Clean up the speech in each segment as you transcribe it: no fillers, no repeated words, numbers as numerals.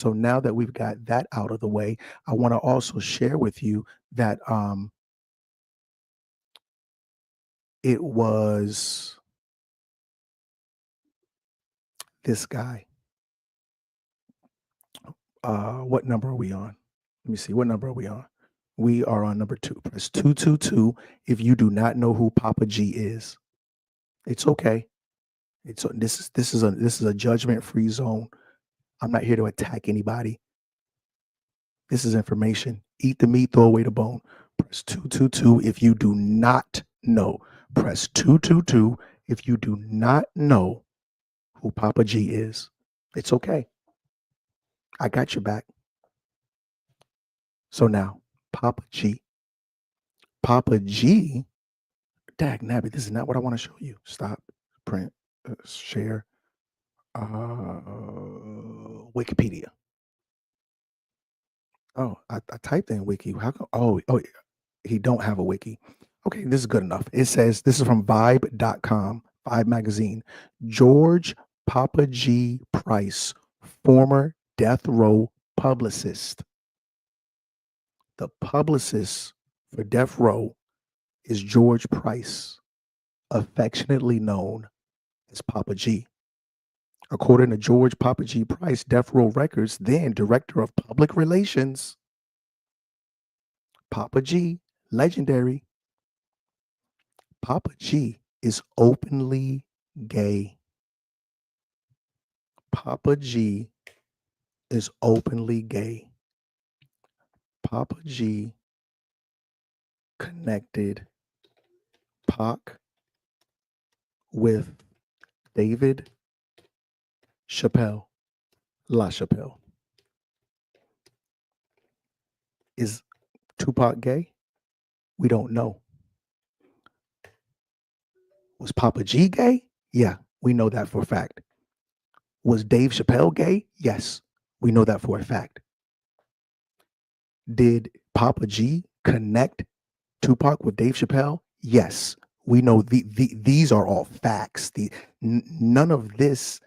So now that we've got that out of the way, I want to also share with you that it was this guy. What number are we on? Let me see. What number are we on? We are on number 2. Press 222 if you do not know who Papa G is. It's okay. This is a judgment-free zone. I'm not here to attack anybody. This is information. Eat the meat, throw away the bone. Press 222 if you do not know. Press 222 if you do not know who Papa G is. It's okay. I got your back. So now, Papa G. Papa G, dag nabbit, this is not what I want to show you. Stop, print, share, Wikipedia. Oh, I typed in wiki. How come? Oh, he don't have a wiki. Okay, this is good enough. It says, this is from Vibe.com, Vibe magazine. George Papa G. Price, former death row publicist. The publicist for death row is George Price, affectionately known as Papa G. According to George Papa G. Price, Death Row Records, then director of public relations, Papa G, legendary. Papa G is openly gay. Papa G is openly gay. Papa G connected Pac with David Chappelle, La Chappelle. Is Tupac gay? We don't know. Was Papa G gay? Yeah, we know that for a fact. Was Dave Chappelle gay? Yes, we know that for a fact. Did Papa G connect Tupac with Dave Chappelle? Yes, we know these are all facts. None of this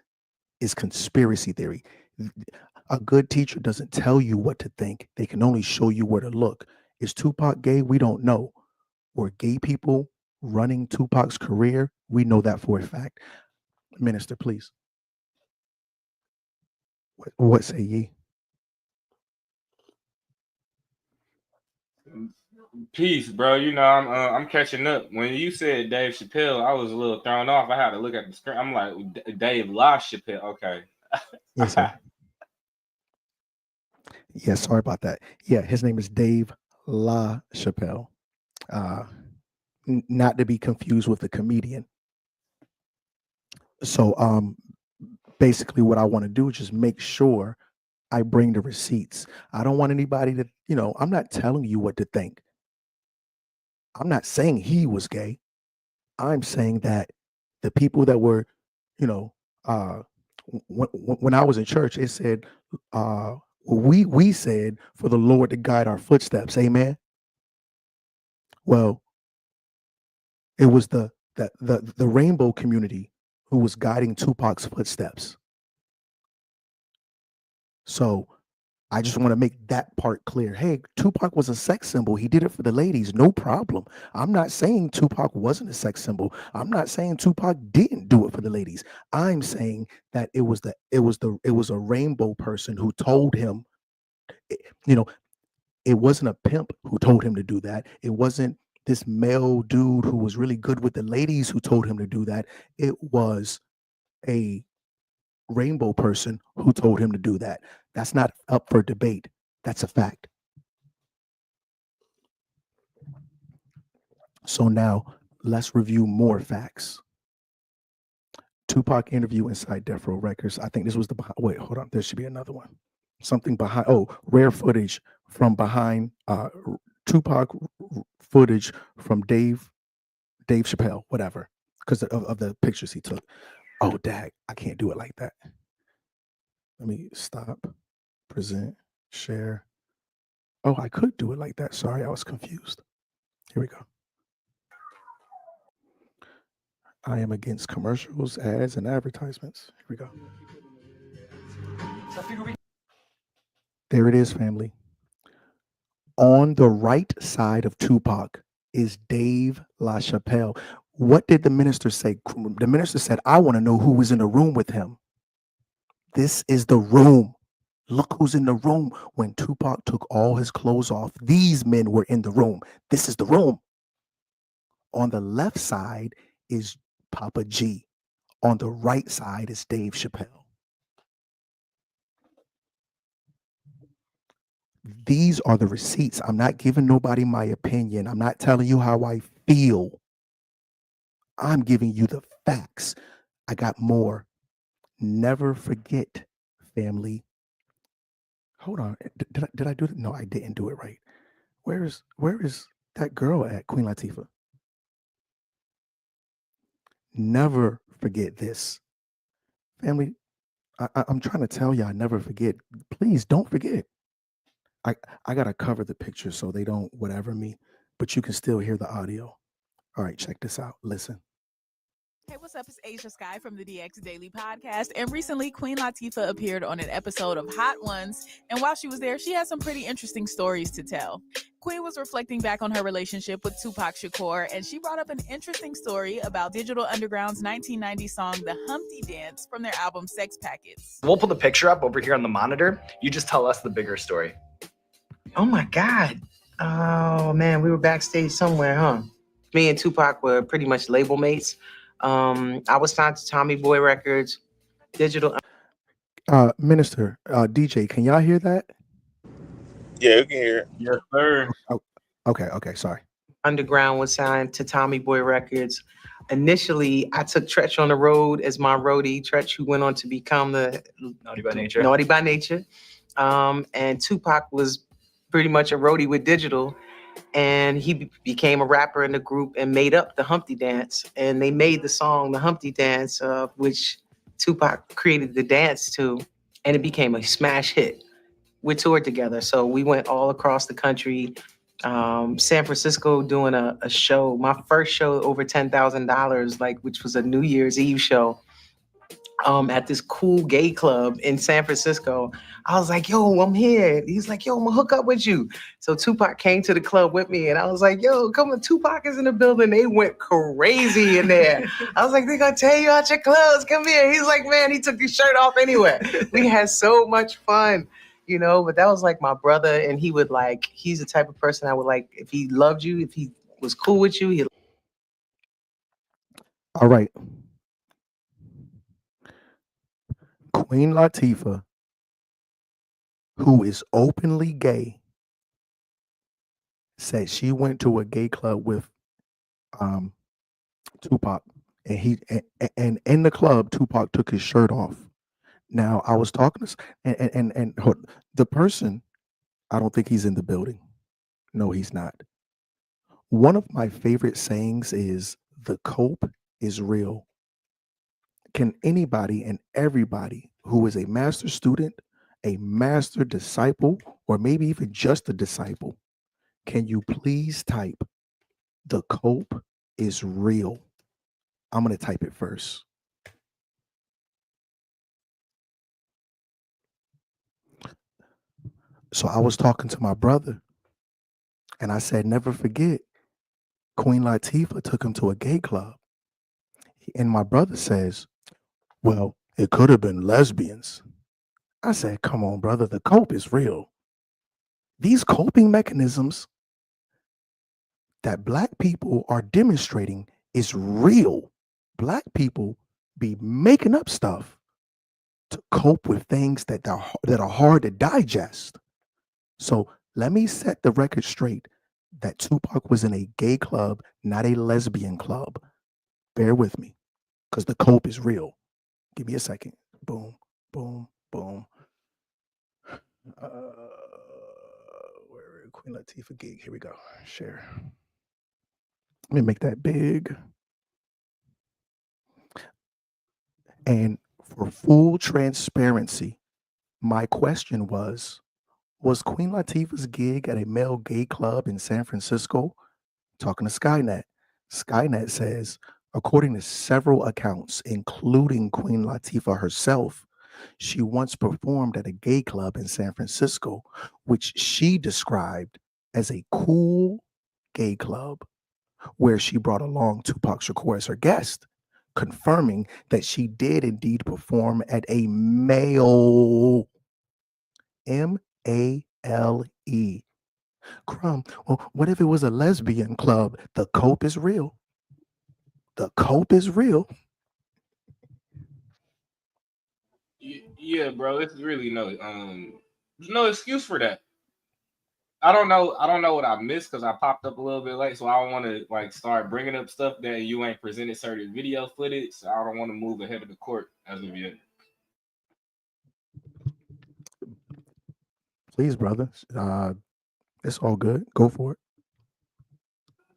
is conspiracy theory. A good teacher doesn't tell you what to think. They can only show you where to look. Is Tupac gay? We don't know. Were gay people running Tupac's career? We know that for a fact. Minister, please. What say ye? Peace, bro. You know, I'm catching up. When you said Dave Chappelle, I was a little thrown off. I had to look at the screen. I'm like, Dave La Chappelle. Okay. Yes, sir. Yeah, sorry about that. Yeah, his name is Dave La Chappelle. Uh, not to be confused with the comedian. So, basically, what I want to do is just make sure I bring the receipts. I don't want anybody to, I'm not telling you what to think. I'm not saying he was gay. I'm saying that the people that were, you know, uh, when I was in church, it said, we said for the Lord to guide our footsteps. Amen. Well, it was the rainbow community who was guiding Tupac's footsteps. So I just want to make that part clear. Hey, Tupac was a sex symbol. He did it for the ladies, no problem. I'm not saying Tupac wasn't a sex symbol. I'm not saying Tupac didn't do it for the ladies. I'm saying that it was a rainbow person who told him, you know, it wasn't a pimp who told him to do that. It wasn't this male dude who was really good with the ladies who told him to do that. It was a rainbow person who told him to do that. That's not up for debate. That's a fact. So now let's review more facts. Tupac interview inside Death Row Records. I think this was the wait, hold on. There should be another one. Something behind rare footage from behind Tupac footage from Dave Chappelle, whatever, because of the pictures he took. Oh, dag, I can't do it like that. Let me stop, present, share. Oh, I could do it like that. Sorry, I was confused. Here we go. I am against commercials, ads, and advertisements. Here we go. There it is, family. On the right side of Tupac is Dave LaChapelle. What did the minister say? The minister said, I want to know who was in the room with him. This is the room. Look who's in the room. When Tupac took all his clothes off, these men were in the room. This is the room. On the left side is Papa G. On the right side is Dave Chappelle. These are the receipts. I'm not giving nobody my opinion. I'm not telling you how I feel. I'm giving you the facts. I got more. Never forget, family. Hold on. Did I do it? No, I didn't do it right. Where is that girl at, Queen Latifah? Never forget this. Family, I'm trying to tell you, I never forget. Please don't forget. I, I got to cover the picture so they don't whatever me, but you can still hear the audio. All right, check this out. Listen. Hey, what's up? It's Asia Sky from the DX Daily Podcast. And recently, Queen Latifah appeared on an episode of Hot Ones. And while she was there, she had some pretty interesting stories to tell. Queen was reflecting back on her relationship with Tupac Shakur, and she brought up an interesting story about Digital Underground's 1990 song, The Humpty Dance, from their album Sex Packets. We'll pull the picture up over here on the monitor. You just tell us the bigger story. Oh my God. Oh man, we were backstage somewhere, huh? Me and Tupac were pretty much label mates. I was signed to Tommy Boy Records, Digital Minister, DJ, can y'all hear that? Yeah, you can hear it. Yes, sir. Oh, okay, sorry. Underground was signed to Tommy Boy Records. Initially, I took Tretch on the road as my roadie. Tretch, who went on to become the Naughty by Nature. Naughty by Nature. And Tupac was pretty much a roadie with Digital. And he became a rapper in the group and made up the Humpty Dance. And they made the song, The Humpty Dance, which Tupac created the dance to. And it became a smash hit. We toured together. So we went all across the country. San Francisco doing a show, my first show over $10,000, like, which was a New Year's Eve show, at this cool gay club in San Francisco. I was like, yo, I'm here. He's like, yo, I'm gonna hook up with you. So Tupac came to the club with me and I was like, yo, come on, Tupac is in the building. They went crazy in there. I was like, they're gonna tear you out your clothes. Come here. He's like, man, he took his shirt off anyway. We had so much fun. You know, but that was like my brother, and he would like, he's the type of person I would like, if he loved you, if he was cool with you, he. All right. Queen Latifah, who is openly gay, said she went to a gay club with Tupac, and in the club, Tupac took his shirt off. Now I was talking to and the person, I don't think he's in the building. No, he's not. One of my favorite sayings is the cope is real. Can anybody and everybody who is a master student, a master disciple, or maybe even just a disciple, can you please type the cope is real? I'm going to type it first. So I was talking to my brother and I said, never forget, Queen Latifah took him to a gay club. And my brother says, well, it could have been lesbians. I said, come on, brother, the cope is real. These coping mechanisms that Black people are demonstrating is real. Black people be making up stuff to cope with things that are hard to digest. So let me set the record straight that Tupac was in a gay club, not a lesbian club. Bear with me, because the cope is real. Give me a second. Boom, boom, boom. Where Queen Latifah gig? Here we go. Share. Let me make that big. And for full transparency, my question was Queen Latifah's gig at a male gay club in San Francisco? Talking to Skynet. Skynet says, according to several accounts, including Queen Latifah herself, She once performed at a gay club in San Francisco, which she described as a cool gay club, where she brought along Tupac Shakur as her guest, confirming that she did indeed perform at a male, M-A-L-E. CRUMB, well, what if it was a lesbian club? The cope is real. The cope is real. Yeah, bro. It's really no excuse for that. I don't know what I missed because I popped up a little bit late, so I don't want to like start bringing up stuff that you ain't presented certain video footage. So I don't want to move ahead of the court as of yet. Please, brother. It's all good. Go for it.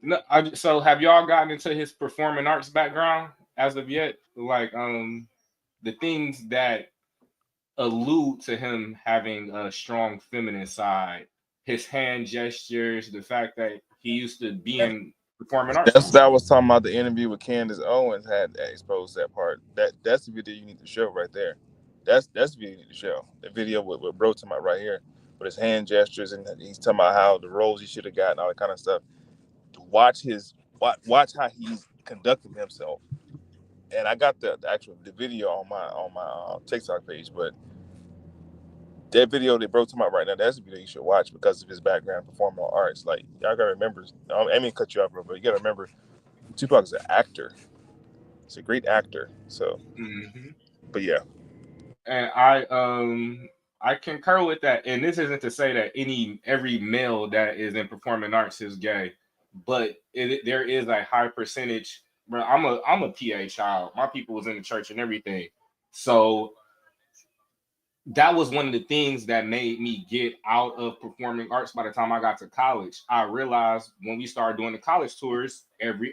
No, so have y'all gotten into his performing arts background as of yet? Like the things that allude to him having a strong feminine side, his hand gestures, the fact that he used to be in performing arts. That's what I was talking about. The interview with Candace Owens had exposed that part. That's the video you need to show right there. That's the video you need to show. The video with bro talking about right here with his hand gestures, and he's talking about how the roles he should have gotten, all that kind of stuff. Watch how he's conducting himself. And I got the video on my TikTok page, but that video that bro talking about right now, that's a video you should watch because of his background in performing arts. Like, y'all gotta remember, I mean cut you off, bro, but you gotta remember Tupac is an actor. He's a great actor. So but yeah. And I concur with that. And this isn't to say that every male that is in performing arts is gay, but there is a high percentage. Bro, I'm a PA child. My people was in the church and everything. So that was one of the things that made me get out of performing arts by the time I got to college. I realized when we started doing the college tours,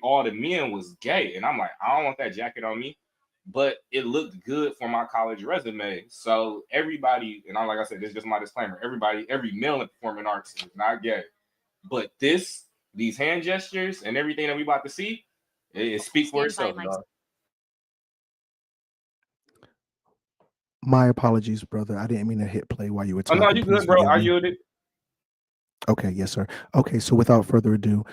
all the men was gay. And I'm like, I don't want that jacket on me. But it looked good for my college resume. So everybody, and like I said, this is just my disclaimer. Every male in performing arts is not gay. But these hand gestures and everything that we about to see, it speaks for itself, dog. My apologies, brother. I didn't mean to hit play while you were Oh talking. no, you good, bro. I yielded. Okay, yes, sir. Okay, so without further ado,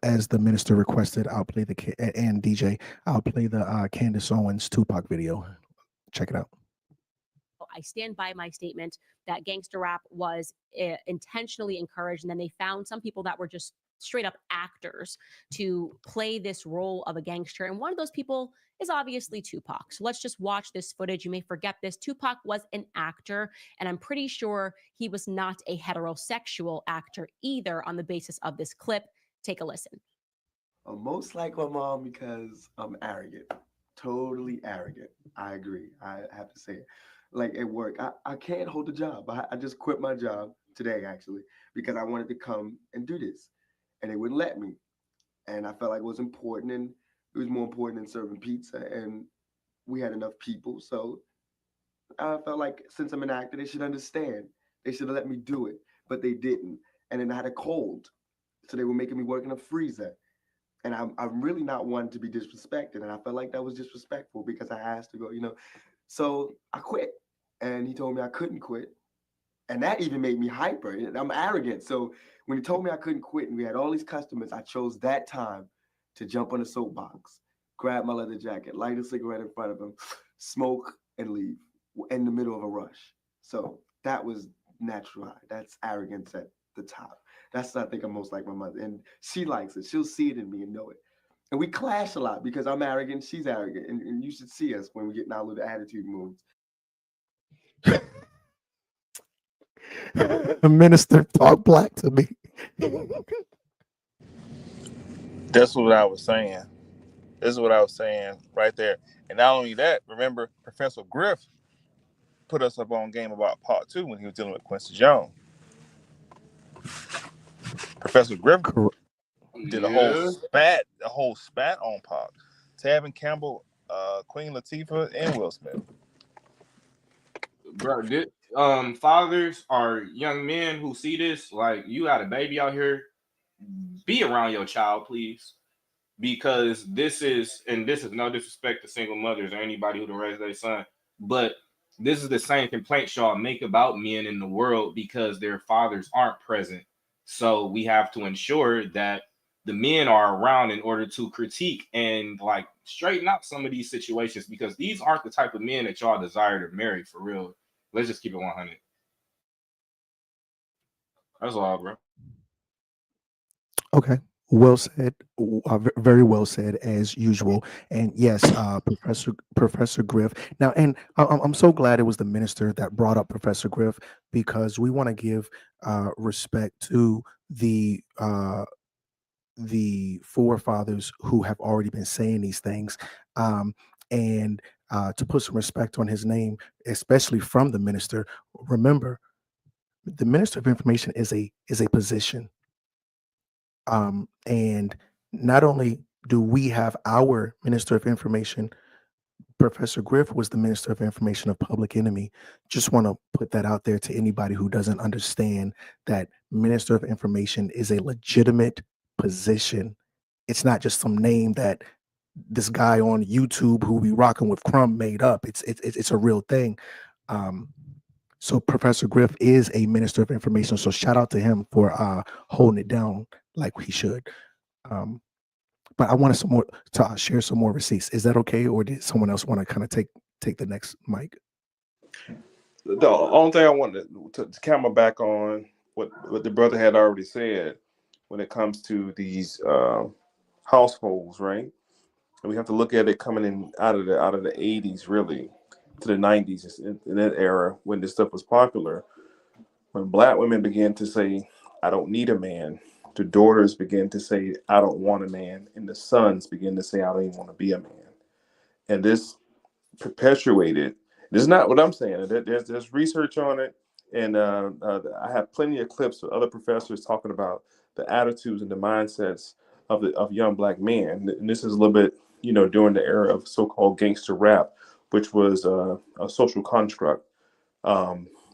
as the minister requested, I'll play and DJ, I'll play the Candace Owens Tupac video. Check it out. I stand by my statement that gangster rap was intentionally encouraged, and then they found some people that were just straight up actors to play this role of a gangster. And one of those people is obviously Tupac. So let's just watch this footage. You may forget this. Tupac was an actor, and I'm pretty sure he was not a heterosexual actor either on the basis of this clip. Take a listen. I'm most like my mom because I'm arrogant, totally arrogant. I agree. I have to say it. Like at work, I can't hold a job. I just quit my job today, actually, because I wanted to come and do this. And they wouldn't let me. And I felt like it was important, and it was more important than serving pizza. And we had enough people. So I felt like since I'm an actor, they should understand. They should have let me do it. But they didn't. And then I had a cold. So they were making me work in a freezer. And I'm really not one to be disrespected. And I felt like that was disrespectful because I asked to go, So I quit. And he told me I couldn't quit. And that even made me hyper. I'm arrogant. So when he told me I couldn't quit and we had all these customers, I chose that time to jump on a soapbox, grab my leather jacket, light a cigarette in front of him, smoke, and leave in the middle of a rush. So that was natural high. That's arrogance at the top. That's, I think, I'm most like my mother. And she likes it. She'll see it in me and know it. And we clash a lot because I'm arrogant, she's arrogant. And you should see us when we get in our little attitude moods. Minister, talk black to me. That's what I was saying. This is what I was saying right there. And not only that, remember Professor Griff put us up on game about part 2 when he was dealing with Quincy Jones. Professor Griff did a whole spat on Pac. Tavin Campbell, Queen Latifah, and Will Smith. Bro, fathers are young men who see this. Like, you got a baby out here, be around your child, please, because this is no disrespect to single mothers or anybody who raised their son. But this is the same complaint y'all make about men in the world because their fathers aren't present. So we have to ensure that the men are around in order to critique and like straighten out some of these situations, because these aren't the type of men that y'all desire to marry for real. Let's just keep it 100. That's all, bro. Okay. Well said. Very well said, as usual. And yes, Professor Griff. Now, and I'm so glad it was the minister that brought up Professor Griff, because we want to give respect to the forefathers who have already been saying these things, and to put some respect on his name, especially from the minister. Remember, the minister of information is a position, and not only do we have our minister of information, Professor Griff was the minister of information of Public Enemy. Just want to put that out there to anybody who doesn't understand that minister of information is a legitimate position. It's not just some name that this guy on YouTube who we rocking with CRUMB made up. It's a real thing. So Professor Griff is a minister of information. So shout out to him for holding it down like he should. But I wanted some more to share some more receipts. Is that okay, or did someone else want to kind of take the next mic? The only thing I wanted to camera back on what the brother had already said when it comes to these households, right? And we have to look at it coming in out of the 80s, really, to the 90s, in that era when this stuff was popular. When Black women began to say, "I don't need a man," the daughters began to say, "I don't want a man," and the sons began to say, "I don't even want to be a man." And this perpetuated. This is not what I'm saying. There's research on it, and I have plenty of clips of other professors talking about the attitudes and the mindsets of young Black men. And this is a little bit, during the era of so-called gangster rap, which was a social construct.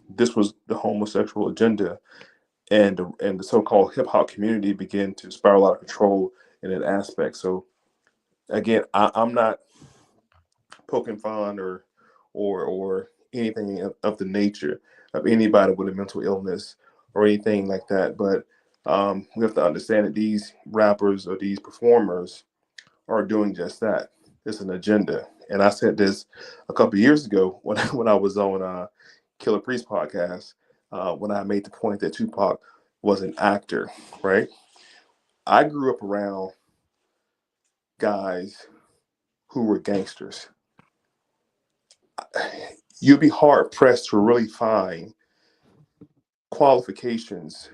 This was the homosexual agenda, and the so-called hip hop community began to spiral out of control in that aspect. So again, I'm not poking fun or anything of the nature of anybody with a mental illness or anything like that. But we have to understand that these rappers or these performers are doing just that. It's an agenda. And I said this a couple of years ago when I was on Killer Priest podcast, when I made the point that Tupac was an actor, right? I grew up around guys who were gangsters. You'd be hard pressed to really find qualifications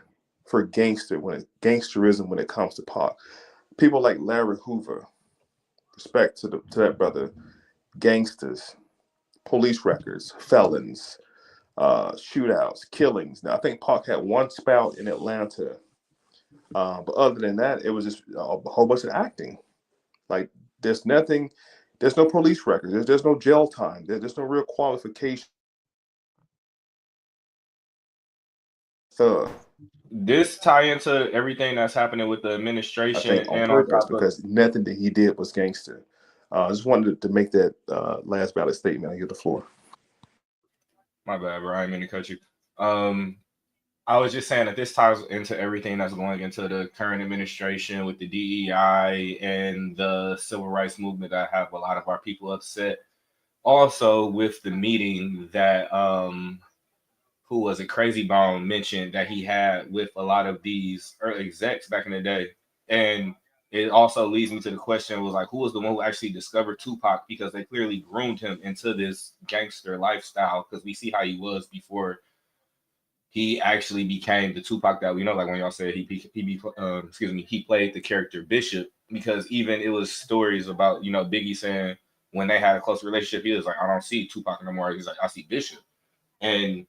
for gangsterism when it comes to Pac. People like Larry Hoover, respect to that brother, gangsters, police records, felons, shootouts, killings. Now I think Pac had one spout in Atlanta, but other than that, it was just a whole bunch of acting. Like there's no police records, there's no jail time, there's no real qualification. Thug. This tie into everything that's happening with the I administration, think on and on purpose, top of because nothing that he did was gangster. I just wanted to make that last valid statement. I give the floor. my bad, bro. I didn't mean to cut you. I was just saying that this ties into everything that's going into the current administration with the DEI and the civil rights movement that have a lot of our people upset. Also, with the meeting that who was it, Crazy Bone mentioned that he had with a lot of these early execs back in the day. And it also leads me to the question was like, who was the one who actually discovered Tupac? Because they clearly groomed him into this gangster lifestyle, because we see how he was before he actually became the Tupac that we know. Like when y'all said he played the character Bishop, because even it was stories about, Biggie saying when they had a close relationship, he was like, I don't see Tupac no more. He's like, I see Bishop. And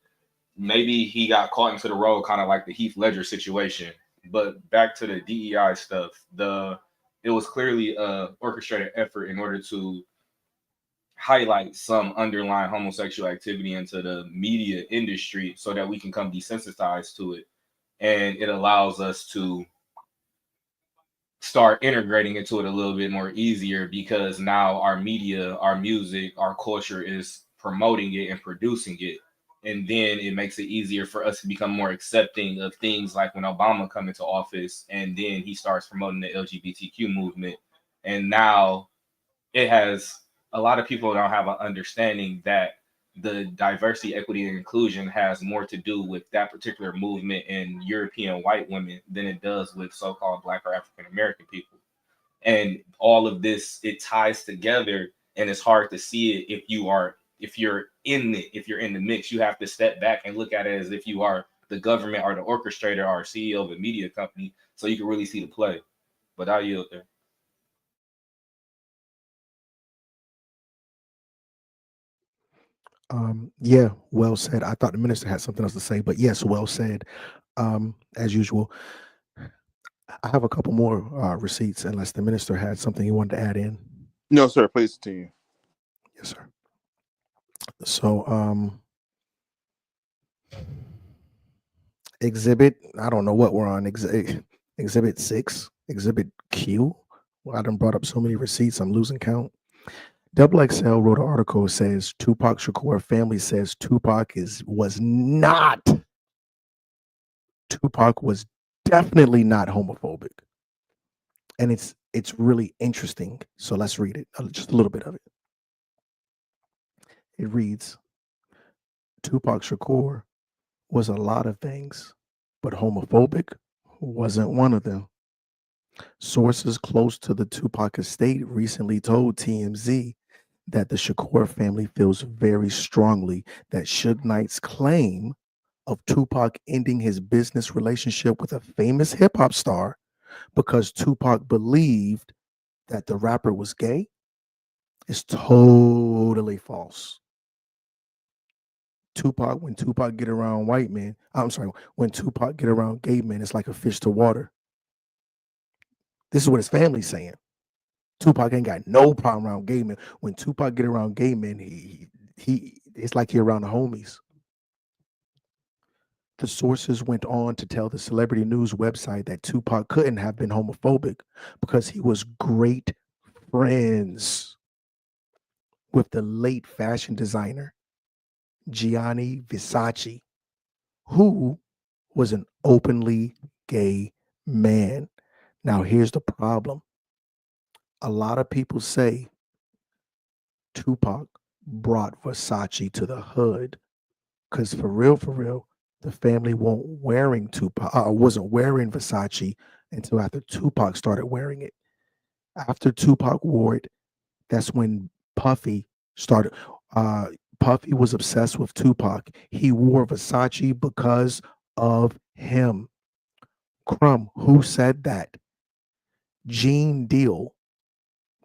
maybe he got caught into the role, kind of like the Heath Ledger situation. But back to the DEI stuff, it was clearly a orchestrated effort in order to highlight some underlying homosexual activity into the media industry so that we can come desensitized to it. And it allows us to start integrating into it a little bit more easier, because now our media, our music, our culture is promoting it and producing it. And then it makes it easier for us to become more accepting of things like when Obama come into office and then he starts promoting the LGBTQ movement. And now it has a lot of people don't have an understanding that the diversity, equity, and inclusion has more to do with that particular movement in European white women than it does with so-called Black or African American people. And all of this, it ties together, and it's hard to see it if you're in the mix. You have to step back and look at it as if you are the government or the orchestrator or CEO of a media company, so you can really see the play. But I'll yield there. Yeah, well said. I thought the minister had something else to say, but yes, well said. As usual, I have a couple more receipts, unless the minister had something he wanted to add in. No, sir. Please continue. Yes, sir. So, exhibit, I don't know what we're on. Exhibit 6, Exhibit Q. Well, I done brought up so many receipts, I'm losing count. Double XL wrote an article that says Tupac Shakur family says Tupac was definitely not homophobic. And it's really interesting. So let's read it, just a little bit of it. It reads, Tupac Shakur was a lot of things, but homophobic wasn't one of them. Sources close to the Tupac estate recently told TMZ that the Shakur family feels very strongly that Suge Knight's claim of Tupac ending his business relationship with a famous hip hop star because Tupac believed that the rapper was gay is totally false. When Tupac get around white men, when Tupac get around gay men, it's like a fish to water. This is what his family's saying. Tupac ain't got no problem around gay men. When Tupac get around gay men, he it's like he around the homies. The sources went on to tell the celebrity news website that Tupac couldn't have been homophobic because he was great friends with the late fashion designer Gianni Versace, who was an openly gay man. Now, here's the problem. A lot of people say Tupac brought Versace to the hood because for real, the family wasn't wearing Versace until after Tupac started wearing it. After Tupac wore it, that's when Puffy started. Puffy was obsessed with Tupac. He wore Versace because of him. CRUMB, who said that? Gene Deal.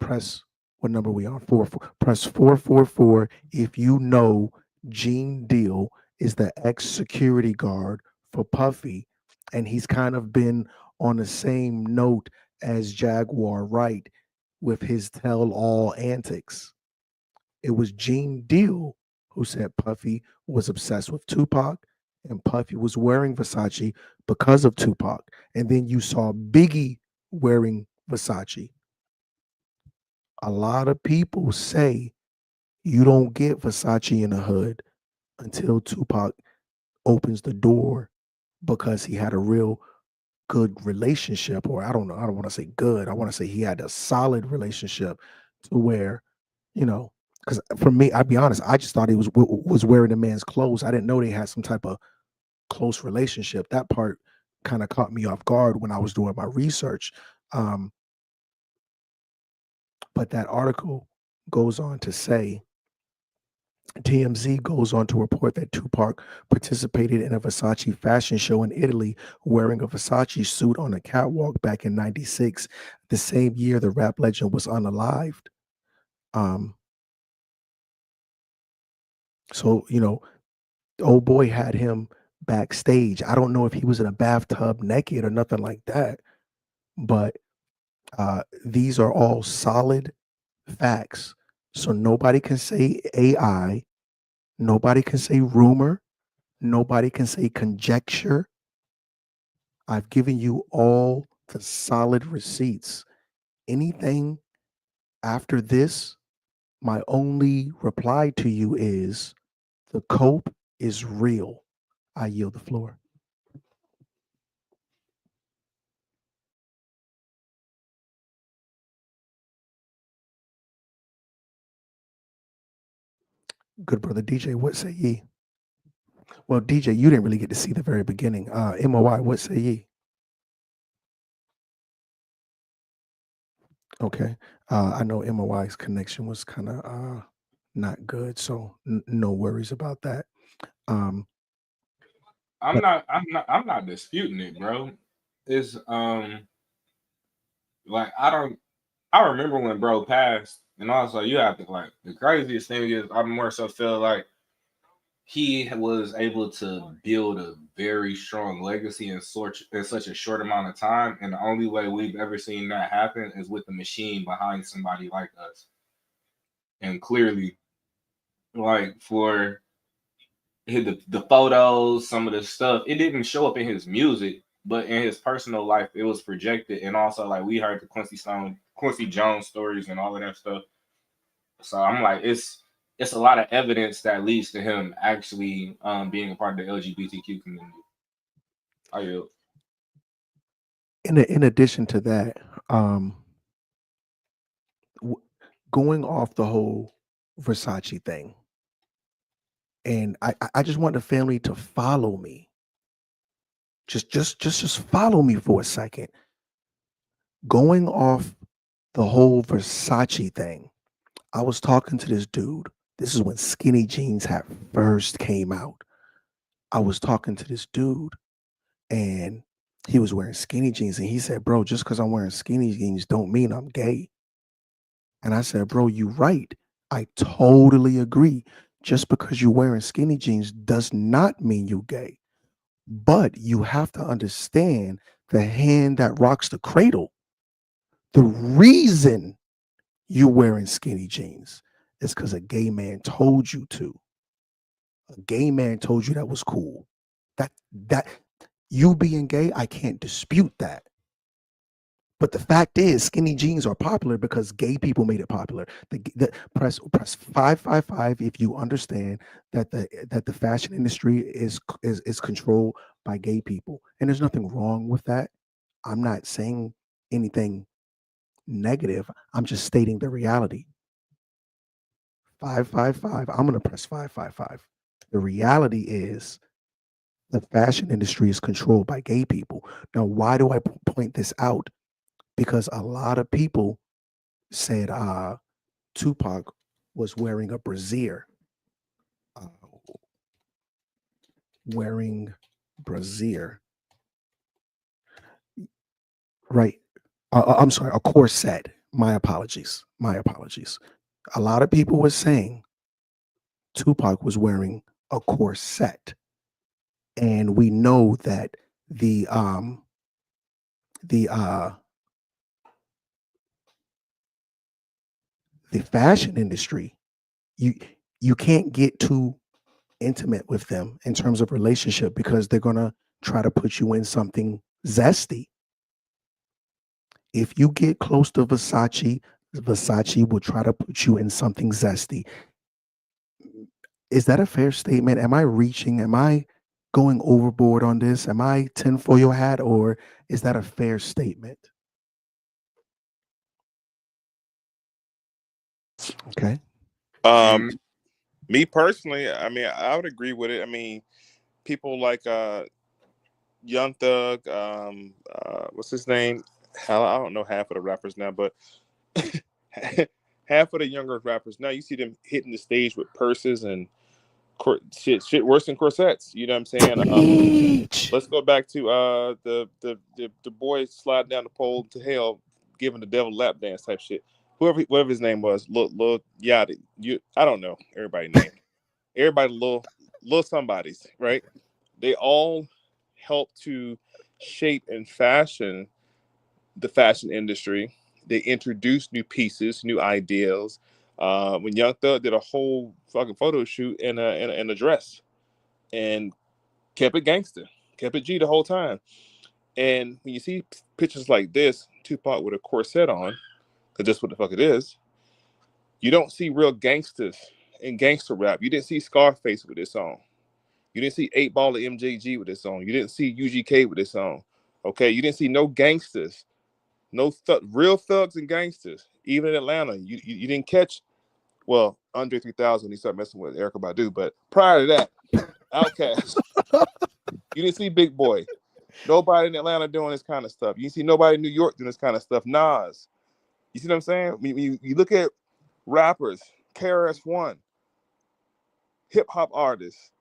Press what number we on? Press 444 if you know Gene Deal is the ex-security guard for Puffy, and he's kind of been on the same note as Jaguar Wright with his tell-all antics. It was Gene Deal who said Puffy was obsessed with Tupac and Puffy was wearing Versace because of Tupac. And then you saw Biggie wearing Versace. A lot of people say you don't get Versace in the hood until Tupac opens the door because he had a real good relationship, or I don't know, I don't want to say good. I want to say he had a solid relationship to where, because for me, I'll be honest, I just thought he was wearing a man's clothes. I didn't know they had some type of close relationship. That part kind of caught me off guard when I was doing my research. But that article goes on to say, TMZ goes on to report that Tupac participated in a Versace fashion show in Italy wearing a Versace suit on a catwalk back in '96, the same year the rap legend was unalived. So, old boy had him backstage. I don't know if he was in a bathtub naked or nothing like that, but these are all solid facts. So nobody can say AI, nobody can say rumor, nobody can say conjecture. I've given you all the solid receipts. Anything after this My only reply to you is the cope is real. I yield the floor. Good brother DJ, what say ye? Well, DJ, you didn't really get to see the very beginning. MOI, what say ye? Okay. I know MOI's connection was kind of not good, so no worries about that. Um, I'm but not. I'm not disputing it, bro. It's like I don't. I remember when bro passed, and also you have to like the craziest thing is I more so feel like he was able to build a very strong legacy in such a short amount of time, and the only way we've ever seen that happen is with the machine behind somebody like us. And clearly, like for the photos, some of the stuff, it didn't show up in his music, but in his personal life, it was projected. And also, like we heard the Quincy Jones stories and all of that stuff. So I'm like, it's a lot of evidence that leads to him actually being a part of the LGBTQ community. I yield. in addition to that, w- going off the whole Versace thing, and I just want the family to follow me. Just follow me for a second. Going off the whole Versace thing, I was talking to this dude. This is when skinny jeans had first came out. I was talking to this dude, and he was wearing skinny jeans, and he said, "Bro, just because I'm wearing skinny jeans don't mean I'm gay." And I said, "Bro, you right. I totally agree. Just because you're wearing skinny jeans does not mean you gay. But you have to understand the hand that rocks the cradle. The reason you're wearing skinny jeans is because a gay man told you to. A gay man told you that was cool. That you being gay, I can't dispute that. But the fact is, skinny jeans are popular because gay people made it popular. The press 555 if you understand that the fashion industry is controlled by gay people, and there's nothing wrong with that. I'm not saying anything negative. I'm just stating the reality. 555. I'm gonna press 555. The reality is the fashion industry is controlled by gay people. Now, why do I point this out? Because a lot of people said Tupac was wearing a brassiere, uh, wearing brassiere, right? I'm sorry, a corset. My apologies. My apologies. A lot of people were saying Tupac was wearing a corset, and we know that the um the uh the fashion industry, you you can't get too intimate with them in terms of relationship because they're going to try to put you in something zesty. If you get close to Versace, Versace will try to put you in something zesty. Is that a fair statement? Am I reaching? Am I going overboard on this? Am I tinfoil hat, or is that a fair statement? Okay. Um, Mm, Me personally, I mean, I would agree with it. I mean, people like Young Thug, what's his name? Hell, I don't know half of the rappers now, but half of the younger rappers now, you see them hitting the stage with purses and shit worse than corsets. You know what I'm saying? Preach. Let's go back to the boy sliding down the pole to hell, giving the devil lap dance type shit. Whatever his name was, Lil Yachty. I don't know everybody name. Everybody little somebodies, right? They all help to shape and fashion the fashion industry. They introduce new pieces, new ideals. When Young Thug did a whole fucking photo shoot in a dress and kept it gangster, kept it G the whole time. And when you see pictures like this, Tupac with a corset on, because that's what the fuck it is, You don't see real gangsters in gangster rap. You didn't see Scarface with this song. You didn't see 8 Ball of MJG with this song. You didn't see UGK with this song. Okay, you didn't see no gangsters, no real thugs and gangsters. Even in Atlanta, you didn't catch, well, Andre 3000 when he started messing with Erykah Badu, but prior to that, Outkast. You didn't see Big Boy. Nobody in Atlanta doing this kind of stuff. You didn't see nobody in New York doing this kind of stuff. Nas. You see what I'm saying? When you look at rappers, KRS-One, hip hop artists,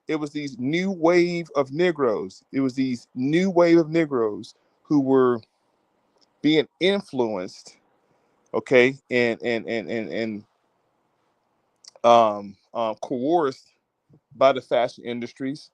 it was these new wave of Negroes. It was these new wave of Negroes who were being influenced, okay, and coerced by the fashion industries.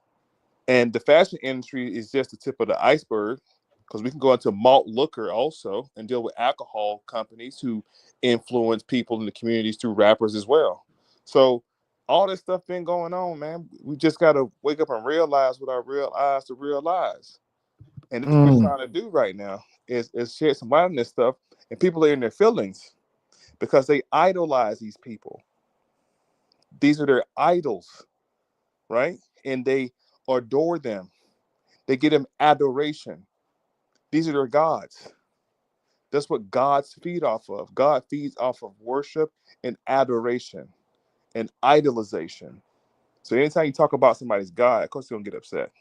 And the fashion industry is just the tip of the iceberg, because we can go into malt liquor also and deal with alcohol companies who influence people in the communities through rappers as well. So all this stuff been going on, man. We just got to wake up and realize what our real eyes to realize. And that's what we're trying to do right now is shed some light on this stuff. And people are in their feelings because they idolize these people. These are their idols, right? And they adore them. They give them adoration. These are their gods. That's what gods feed off of. God feeds off of worship and adoration and idolization. So anytime you talk about somebody's God, of course they're gonna get upset.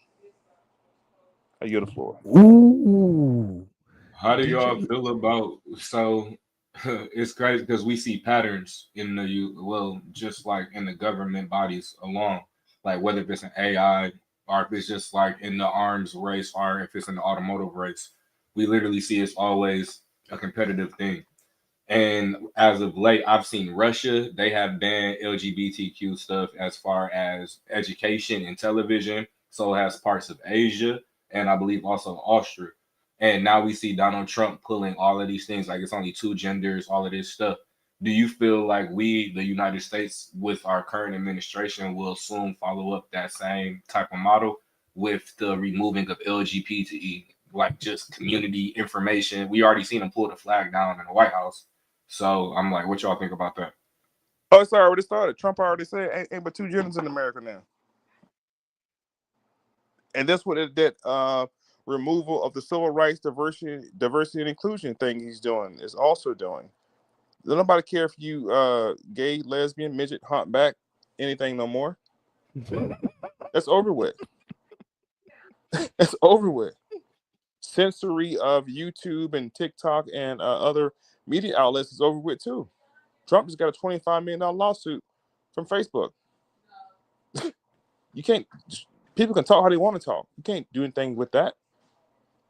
I yield the floor. Ooh. How do y'all DJ. feel about, so it's crazy because we see patterns in just like in the government bodies alone, like whether if it's an AI or if it's just like in the arms race or if it's in the automotive race, we literally see it's always a competitive thing. And as of late, I've seen Russia, they have banned LGBTQ stuff as far as education and television. So has parts of Asia and I believe also Austria. And now we see Donald Trump pulling all of these things, like it's only two genders, all of this stuff. Do you feel like we, the United States, with our current administration, will soon follow up that same type of model with the removing of LGBT, like just community information? We already seen them pull the flag down in the White House. So I'm like, what y'all think about that? Oh, it's already started. Trump already said ain't but two genders in America now. And that's what that removal of the civil rights, diversity and inclusion thing he's doing is also doing. Does nobody care if you gay, lesbian, midget, humpback, anything no more? That's over with. It's over with. Censoring of YouTube and TikTok and other media outlets is over with too. Trump just got a $25 million lawsuit from Facebook. You can't. People can talk how they want to talk. You can't do anything with that.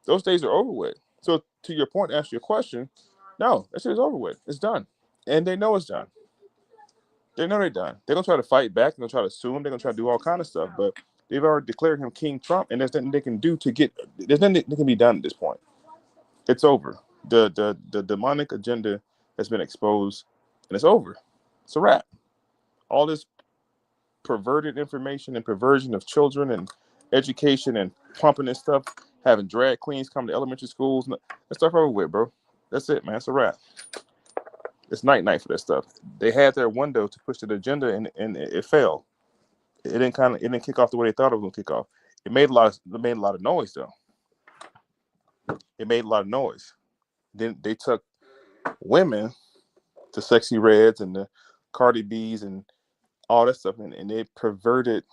Those days are over with. So to your point, to answer your question, no, that shit is over with. It's done, and they know it's done. They know they're done. They're gonna try to fight back. They're gonna try to sue him. They're gonna try to do all kind of stuff. But they've already declared him King Trump, and there's nothing they can do to get. There's nothing that can be done at this point. It's over. The demonic agenda has been exposed, and it's over. It's a wrap. All this perverted information and perversion of children and education and pumping this stuff, having drag queens come to elementary schools, that stuff over with, bro. That's it, man. It's a wrap. It's night for that stuff. They had their window to push the agenda, and it failed. It didn't kick off the way they thought it was gonna kick off. It made a lot of noise though. It made a lot of noise. Then they took women, the Sexy Reds and the Cardi B's and all that stuff, and they perverted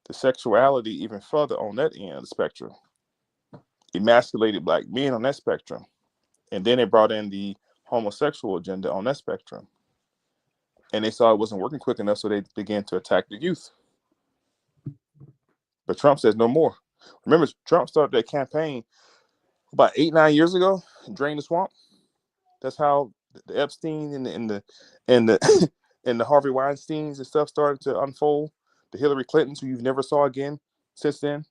the sexuality even further on that end of the spectrum. Emasculated black men on that spectrum. And then they brought in the homosexual agenda on that spectrum. And they saw it wasn't working quick enough, so they began to attack the youth. But Trump says no more. Remember, Trump started that campaign about 8-9 years ago, Drain the Swamp. That's how the Epstein and the and the Harvey Weinsteins and stuff started to unfold. The Hillary Clintons, who you never saw again since then,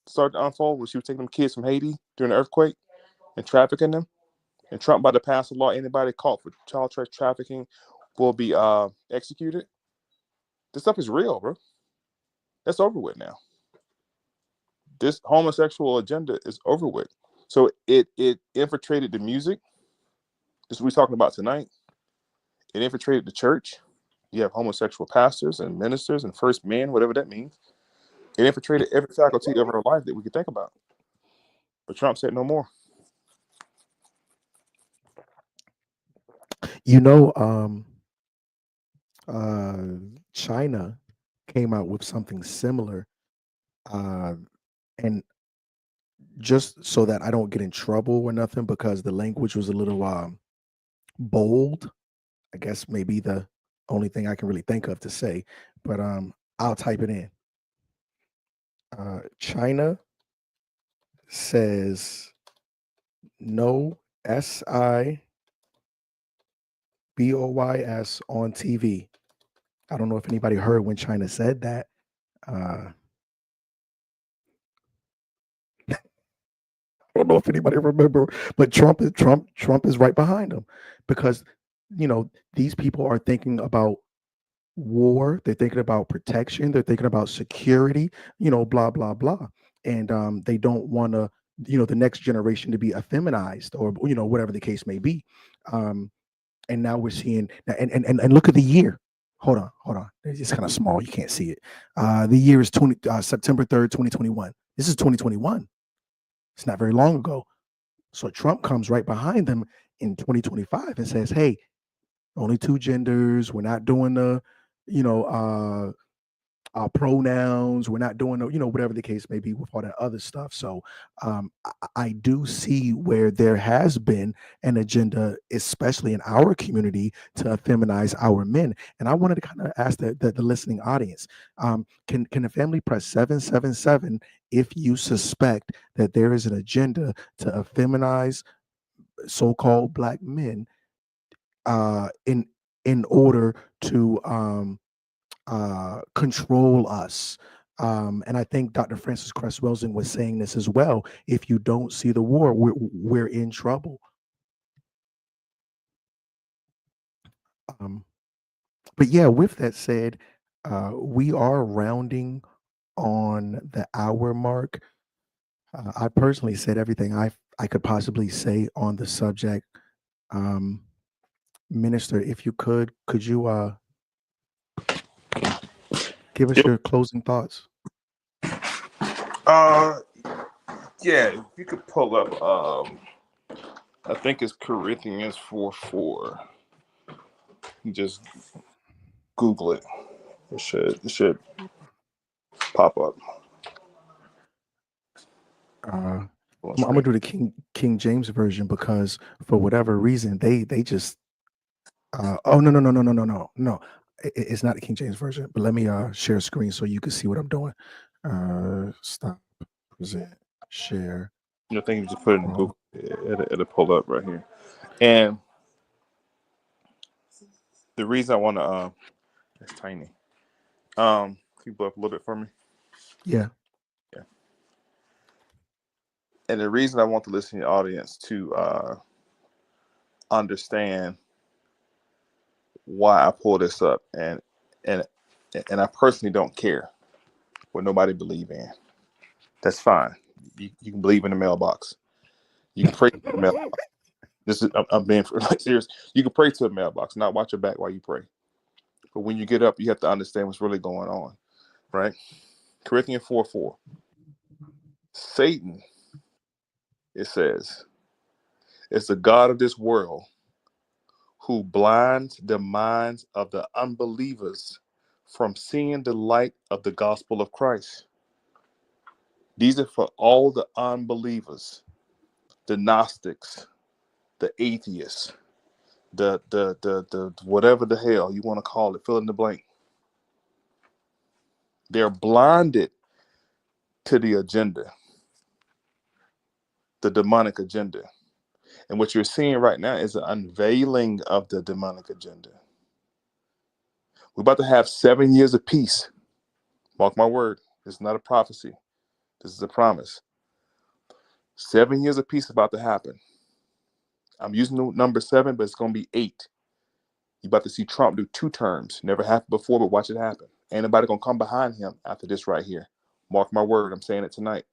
started to unfold when she was taking them kids from Haiti during the earthquake and trafficking them. And Trump about to pass a law, anybody caught for child sex trafficking will be executed. This stuff is real, bro. That's over with now. This homosexual agenda is over with. So it infiltrated the music. This is what we're talking about tonight. It infiltrated the church. You have homosexual pastors and ministers and first men, whatever that means. It infiltrated every faculty of our life that we could think about. But Trump said no more. You know, China came out with something similar, uh, and just so that I don't get in trouble or nothing, because the language was a little bold. I guess maybe the only thing I can really think of to say, but I'll type it in. China says no SIBOYS on TV. I don't know if anybody heard when China said that. I don't know if anybody remember, but Trump is right behind them, because these people are thinking about war, they're thinking about protection, they're thinking about security, blah blah blah, and they don't want to, the next generation to be effeminized, or whatever the case may be. And now we're seeing, and look at the year. Hold on, it's kind of small, you can't see it. The year is September 3rd, 2021. This is 2021. It's not very long ago. So Trump comes right behind them in 2025 and says, hey, only two genders, we're not doing the pronouns, we're not doing the, whatever the case may be with all that other stuff. So I do see where there has been an agenda, especially in our community, to feminize our men. And I wanted to kind of ask the listening audience, can the family press 777 if you suspect that there is an agenda to feminize so-called Black men, in order to control us. And I think Dr. Francis Cress Welsing was saying this as well. If you don't see the war, we're in trouble. But yeah, with that said, we are rounding on the hour mark. I personally said everything I could possibly say on the subject. Minister, if you could you give us your closing thoughts? Yeah, if you could pull up, I think it's Corinthians 4:4. You just Google it. It should pop up. I'm gonna do the King James version, because for whatever reason they just oh no. It's not the King James version, but let me share a screen so you can see what I'm doing. Stop, present, share. I think you just put it in Google. It'll pull up right here. And the reason I want to, it's tiny. Can you blow up a little bit for me? Yeah. And the reason I want the listening audience to understand why I pull this up, and I personally don't care what nobody believe in. That's fine. You can believe in the mailbox. You can pray to the mailbox. I'm being serious. You can pray to a mailbox, not watch your back while you pray. But when you get up, you have to understand what's really going on, right? Corinthians 4:4. Satan, it says, is the god of this world, who blinds the minds of the unbelievers from seeing the light of the gospel of Christ. These are for all the unbelievers, the Gnostics, the atheists, the whatever the hell you want to call it, fill in the blank. They're blinded to the agenda, the demonic agenda. And what you're seeing right now is an unveiling of the demonic agenda. We're about to have 7 years of peace. Mark my word. This is not a prophecy. This is a promise. 7 years of peace about to happen. I'm using the number 7, but it's going to be 8. You're about to see Trump do 2 terms. Never happened before, but watch it happen. Ain't nobody going to come behind him after this right here. Mark my word. I'm saying it tonight.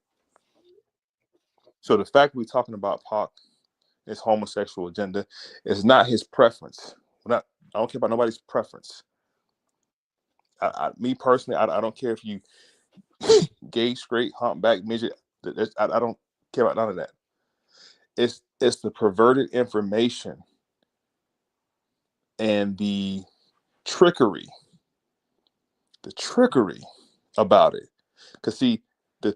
So the fact we're talking about Pac, his homosexual agenda, is not his preference. I don't care about nobody's preference. Me personally, I don't care if you gay, straight, humpback, midget. I don't care about none of that. It's the perverted information and the trickery about it. Because see, the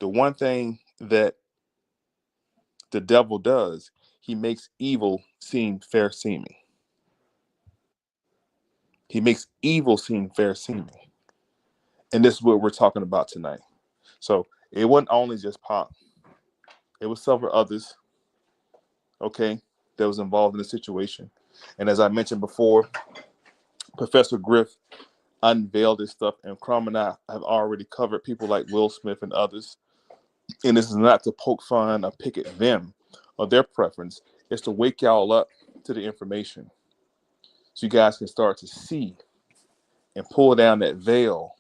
one thing that the devil does, he makes evil seem fair seeming. He makes evil seem fair seeming. And this is what we're talking about tonight. So it wasn't only just Pop. It was several others, okay, that was involved in the situation. And as I mentioned before, Professor Griff unveiled this stuff, and CRUMB and I have already covered people like Will Smith and others. And this is not to poke fun or pick at them or their preference. It's to wake y'all up to the information so you guys can start to see and pull down that veil.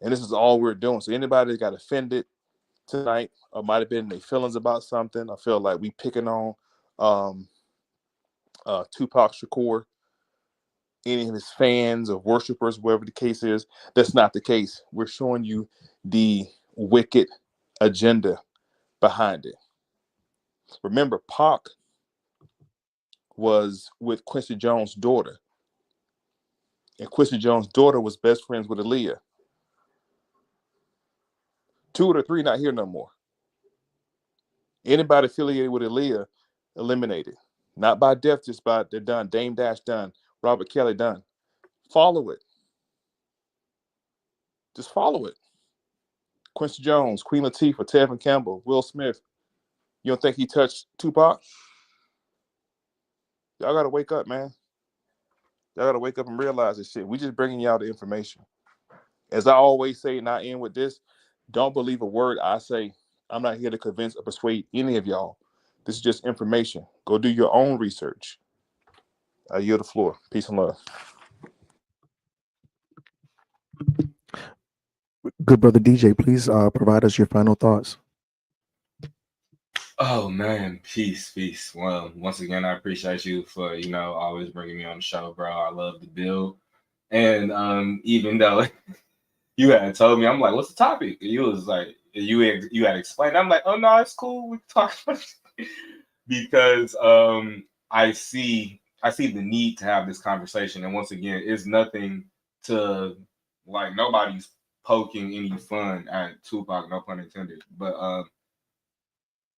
And this is all we're doing. So anybody that got offended tonight or might have been in their feelings about something, I feel like we picking on Tupac Shakur, any of his fans or worshipers, whatever the case is, that's not the case. We're showing you the wicked agenda behind it. Remember, Pac was with Quincy Jones' daughter, and Quincy Jones' daughter was best friends with Aaliyah. 2 of the 3 not here no more. Anybody affiliated with Aaliyah, eliminated. Not by death, just by they're done. Dame Dash done. Robert Kelly done. Follow it. Just follow it. Quincy Jones, Queen Latifah, Tevin Campbell, Will Smith. You don't think he touched Tupac? Y'all got to wake up, man. Y'all got to wake up and realize this shit. We just bringing y'all the information. As I always say, and I end with this, don't believe a word I say. I'm not here to convince or persuade any of y'all. This is just information. Go do your own research. I yield the floor. Peace and love. Good brother DJ, please provide us your final thoughts. Oh man, peace. Well, once again, I appreciate you for always bringing me on the show, bro. I love the build, and even though you had told me, I'm like, what's the topic? And you was like, you had explained. I'm like, oh no, it's cool. We can talk about it. Because I see the need to have this conversation, and once again, it's nothing to like nobody's poking any fun at Tupac, no pun intended, but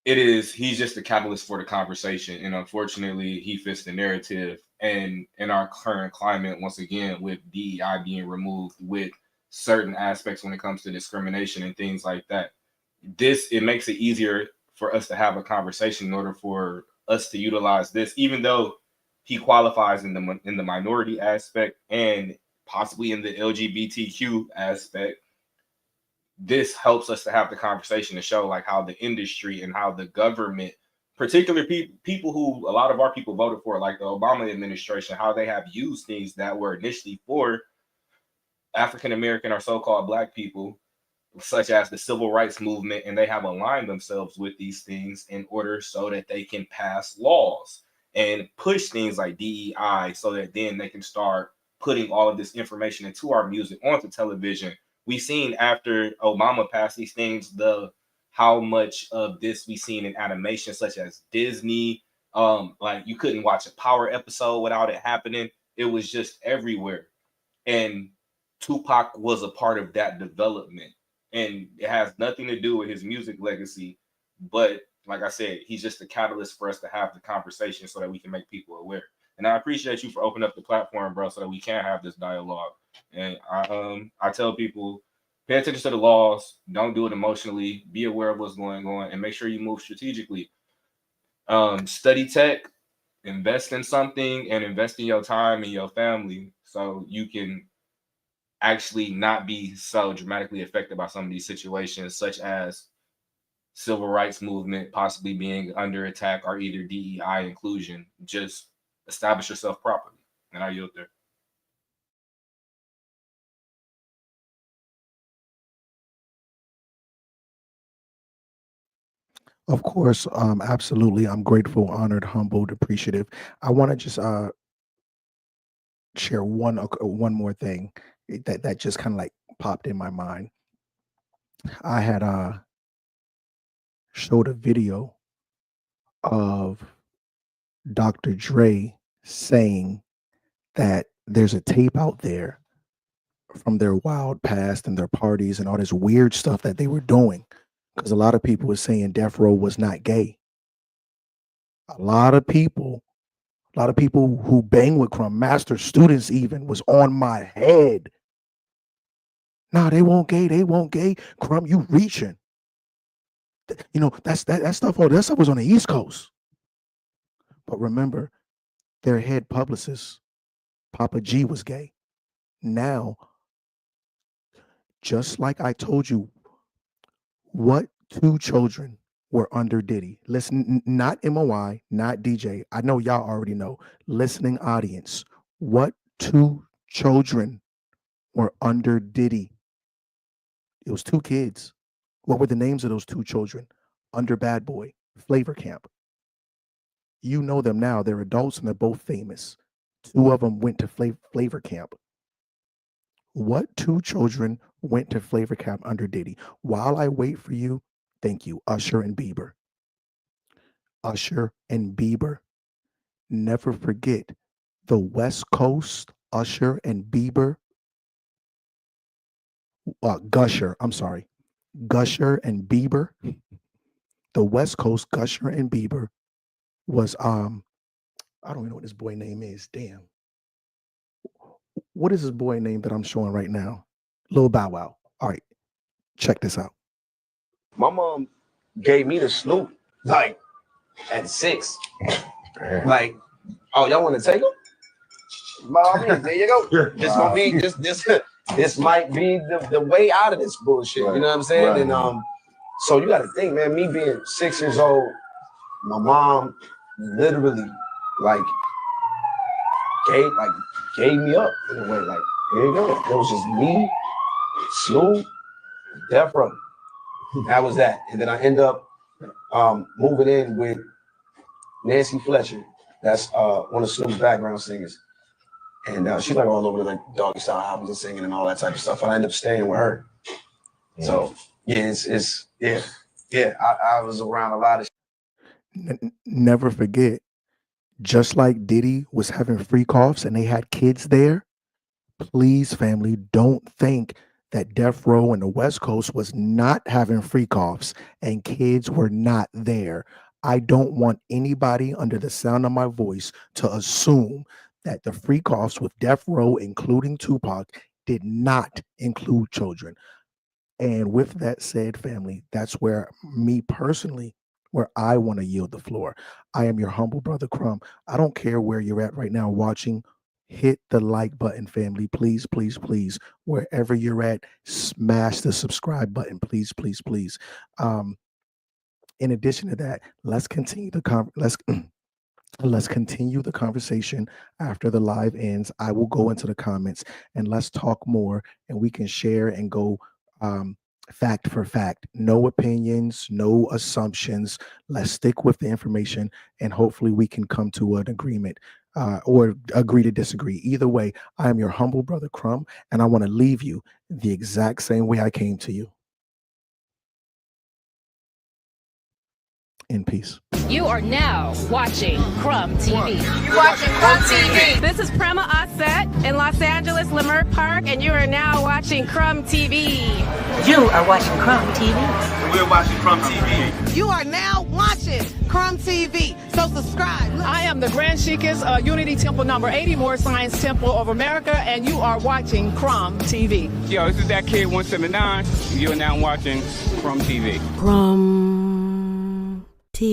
he's just the catalyst for the conversation, and unfortunately he fits the narrative. And in our current climate, once again, with DEI being removed, with certain aspects when it comes to discrimination and things like that, it makes it easier for us to have a conversation in order for us to utilize this, even though he qualifies in the minority aspect and possibly in the LGBTQ aspect. This helps us to have the conversation to show like how the industry and how the government, particularly people who a lot of our people voted for, like the Obama administration, how they have used things that were initially for African American or so-called Black people, such as the civil rights movement, and they have aligned themselves with these things in order so that they can pass laws and push things like DEI, so that then they can start putting all of this information into our music onto television. We've seen after Obama passed these things, how much of this we've seen in animation, such as Disney. Like you couldn't watch a Power episode without it happening. It was just everywhere. And Tupac was a part of that development. And it has nothing to do with his music legacy. But like I said, he's just a catalyst for us to have the conversation so that we can make people aware. And I appreciate you for opening up the platform, bro, so that we can have this dialogue. And I tell people, pay attention to the laws, don't do it emotionally, be aware of what's going on, and make sure you move strategically. Study tech, invest in something, and invest in your time and your family so you can actually not be so dramatically affected by some of these situations, such as civil rights movement possibly being under attack or either DEI inclusion. Just establish yourself properly. And I yield there. Of course, absolutely. I'm grateful, honored, humbled, appreciative. I want to just share one more thing that just kind of like popped in my mind. I had showed a video of Dr. Dre saying that there's a tape out there from their wild past and their parties and all this weird stuff that they were doing, because a lot of people were saying Death Row was not gay. A lot of people who bang with CRUMB, master students even, was on my head. Nah, they won't gay. CRUMB, you reaching. You know, that stuff was on the East Coast. But remember, their head publicist, Papa G, was gay. Now, just like I told you, what two children were under Diddy? Listen, not MOI, not DJ. I know y'all already know. Listening audience, what two children were under Diddy? It was two kids. What were the names of those two children? Under Bad Boy, Flavor Camp. You know them now. They're adults and they're both famous. Two of them went to Flavor Camp. What two children went to Flavor Camp under Diddy? While I wait for you, thank you, Usher and Bieber. Usher and Bieber. Never forget the West Coast, Usher and Bieber. Gusher and Bieber. The West Coast, Gusher and Bieber was I don't even know what this boy name is. Damn. What is this boy name that I'm showing right now? Lil Bow Wow. All right, check this out. My mom gave me the Snoop like at 6. Like, oh, y'all want to take him? Mom, there you go. This gonna be this might be the way out of this bullshit. Right. You know what I'm saying? Right. And so you got to think, man. Me being 6 years old, my mom literally like gave me up in a way. Like, here you go. It was just me, Snoop, Death Row. That was that. And then I end up moving in with Nancy Fletcher. That's one of Snoop's background singers. And she's like all over the like doggy style albums and singing and all that type of stuff. And I ended up staying with her. Yeah. So yeah, I was around a lot of Never forget, just like Diddy was having freak offs and they had kids there, please, family, don't think that Death Row and the West Coast was not having freak offs and kids were not there. I don't want anybody under the sound of my voice to assume that the freak offs with Death Row, including Tupac, did not include children. And with that said, family, that's where me personally, where I want to yield the floor. I am your humble brother, CRUMB. I don't care where you're at right now watching. Hit the like button, family. Please, please, please. Wherever you're at, smash the subscribe button. Please, please, please. In addition to that, let's continue the let's continue the conversation after the live ends. I will go into the comments and let's talk more, and we can share and go fact for fact. No opinions, no assumptions. Let's stick with the information, and hopefully we can come to an agreement or agree to disagree. Either way, I am your humble brother, CRUMB, and I want to leave you the exact same way I came to you. In peace. You are now watching CRUMB TV. You're watching CRUMB TV. This is Prema Osset in Los Angeles, Leimert Park, and you are now watching CRUMB TV. You are watching CRUMB TV. We're watching CRUMB TV. You are now watching CRUMB TV. So subscribe. I am the Grand Sheikess, Unity Temple number 80, More Science Temple of America, and you are watching CRUMB TV. Yo, this is that kid 179. You're now watching CRUMB TV. CRUMB.